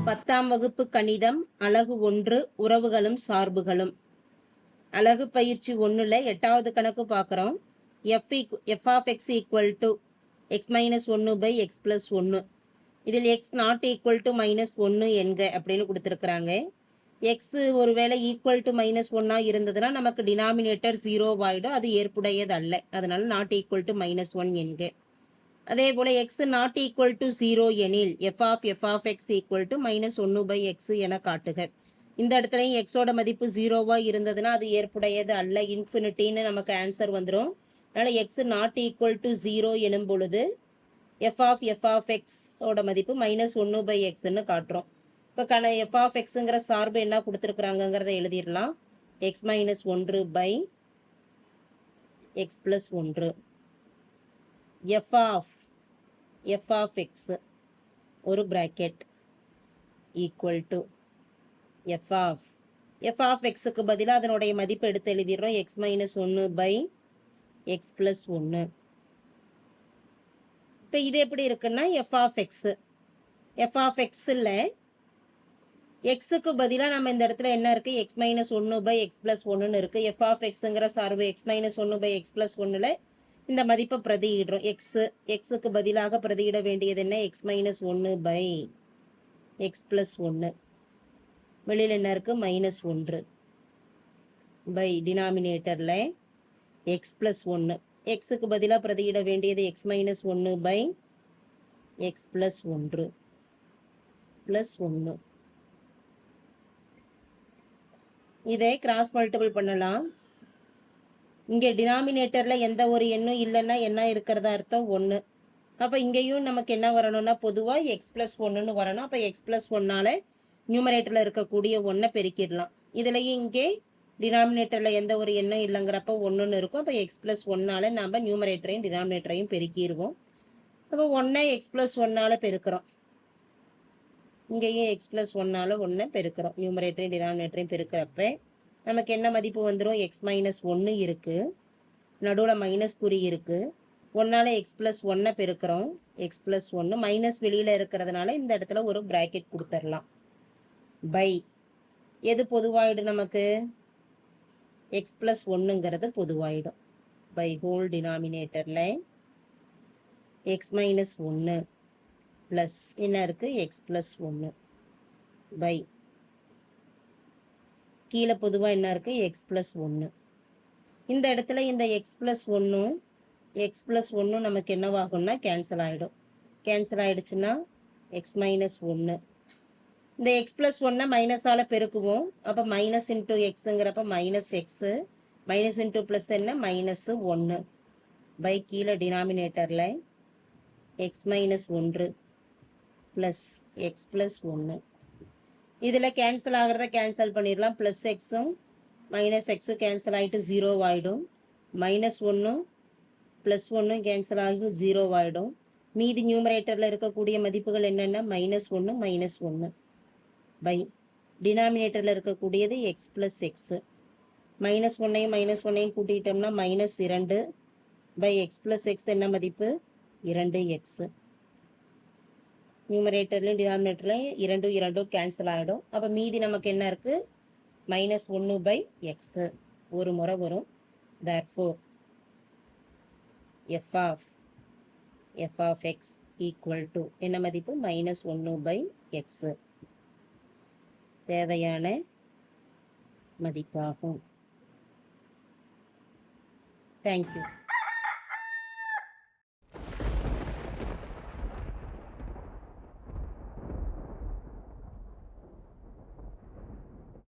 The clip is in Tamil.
10ஆம் வகுப்பு கணிதம் அலகு 1 உறவுகளும் சார்புகளும். அலகு பயிற்சி 1ல 8வது கணக்கு பார்க்குறோம். f of x equal to x minus 1 by x plus 1. இதில் x not equal to minus 1 என்க அப்படின்னு கொடுத்துருக்குறாங்க. x ஒருவேளை equal to minus 1 இருந்ததுன்னா நமக்கு டினாமினேட்டர் 0 ஆயிடும். அது ஏற்புடையது அல்ல. அதனால not equal to minus 1 என்க. அதே போல x not equal to 0 எனில் f of x equal to minus 1 by x என காட்டுக. இந்த இடத்துலையும் எக்ஸோட மதிப்பு 0வா இருந்ததுன்னா அது ஏற்புடையது அல்ல, இன்ஃபினிட்டின்னு நமக்கு ஆன்சர் வந்துடும். அதனால் x not equal to 0 எனும் பொழுது f of x ஓட மதிப்பு மைனஸ் 1 by xன்னு காட்டுறோம். இப்போ f of xங்கிற சார்பு என்ன கொடுத்துருக்குறாங்கிறத எழுதிடலாம். x minus 1 by x plus 1. f of x ஒரு bracket equal to f of xக்கு பதிலாக அதனுடைய மதிப்பு எடுத்து எழுதிடுறோம். x minus 1 by x plus 1. இப்போ இது எப்படி இருக்குன்னா f of xல xக்கு பதிலாக நம்ம இந்த இடத்துல என்ன இருக்குது, x minus 1 by x plus 1ன்னு இருக்குது. f of xங்கிற சார்பு x minus 1 by x plus 1ல் இந்த மதிப்பை பிரதியிடுறோம். எக்ஸுக்கு பதிலாக பிரதியிட வேண்டியது என்ன, x minus 1 by x plus 1. வெளியில் என்ன இருக்குது, மைனஸ் 1 பை டினாமினேட்டரில் x plus 1. எக்ஸுக்கு பதிலாக பிரதியிட வேண்டியது x minus 1 by x plus 1 plus 1. இதை கிராஸ் மல்டிபிள் பண்ணலாம். இங்கே டினாமினேட்டரில் எந்த ஒரு எண்ணும் இல்லைன்னா என்ன இருக்கிறதா அர்த்தம், 1. அப்போ இங்கேயும் நமக்கு என்ன வரணும்னா பொதுவாக x plus 1ன்னு வரணும். அப்போ x plus 1ஆல் நியூமரேட்டரில் இருக்கக்கூடிய 1 பெருக்கிடலாம். இதுலேயும் இங்கே டினாமினேட்டரில் எந்த ஒரு எண்ணும் இல்லைங்கிறப்ப 1ன்னு இருக்கும். அப்போ x plus 1ஆல் நம்ம நியூமரேட்டரையும் டினாமினேட்டரையும் பெருக்கிடுவோம். அப்போ 1 x plus 1ஆல் பெருக்கிறோம். இங்கேயும் x plus 1ஆல் 1 பெருக்கிறோம். நியூமரேட்டரையும் டினாமினேட்டரையும் பெருக்கிறப்ப நமக்கு என்ன மதிப்பு வந்துடும், x minus 1 இருக்குது, நடுவில் மைனஸ் குறி இருக்குது. 1ஆல் x plus 1 பெருக்கிறோம். x plus 1 minus வெளியில் இருக்கிறதுனால இந்த இடத்துல ஒரு ப்ராக்கெட் கொடுத்துடலாம். பை எது பொதுவாயிடும் நமக்கு, x plus 1ங்கிறது பொதுவாயிடும். பை ஹோல் டினாமினேட்டரில் x minus 1 ப்ளஸ் என்ன இருக்குது, x plus 1 பை கீழே பொதுவாக என்ன இருக்குது, x plus 1. இந்த இடத்துல இந்த x plus 1 நமக்கு என்னவாகும்னா கேன்சல் ஆகிடும். கேன்சல் ஆகிடுச்சுன்னா x minus 1. இந்த x plus 1 மைனஸால் பெருக்குவோம். அப்போ மைனஸ் இன்ட்டு எக்ஸுங்கிறப்ப minus x, minus into plus என்ன, மைனஸ் 1 பை கீழே டினாமினேட்டரில் x minus 1 plus x plus 1. இதில் கேன்சல் ஆகிறத கேன்சல் பண்ணிடலாம். ப்ளஸ் எக்ஸும் மைனஸ் எக்ஸும் கேன்சல் ஆகிட்டு 0 ஆகிடும். மைனஸ் 1ம் ப்ளஸ் 1ம் கேன்சல் ஆகி 0 ஆகிடும். மீதி நியூமரேட்டரில் இருக்கக்கூடிய மதிப்புகள் என்னென்னா மைனஸ் 1 மைனஸ் 1 பை டினாமினேட்டரில் இருக்கக்கூடியது x ப்ளஸ் எக்ஸு. மைனஸ் 1ஐயும் கூட்டிட்டோம்னா minus 2 by x plus x என்ன மதிப்பு, 2x. நியூமரேட்டர்லையும் டினாமினேட்டர்லையும் 2 கேன்சல் ஆகிடும். அப்போ மீதி நமக்கு என்ன இருக்குது, மைனஸ் 1 பை எக்ஸு ஒரு முறை வரும். Therefore f of x equal to என்ன மதிப்பு, மைனஸ் 1 பை எக்ஸு தேவையான மதிப்பாகும். தேங்க்யூ.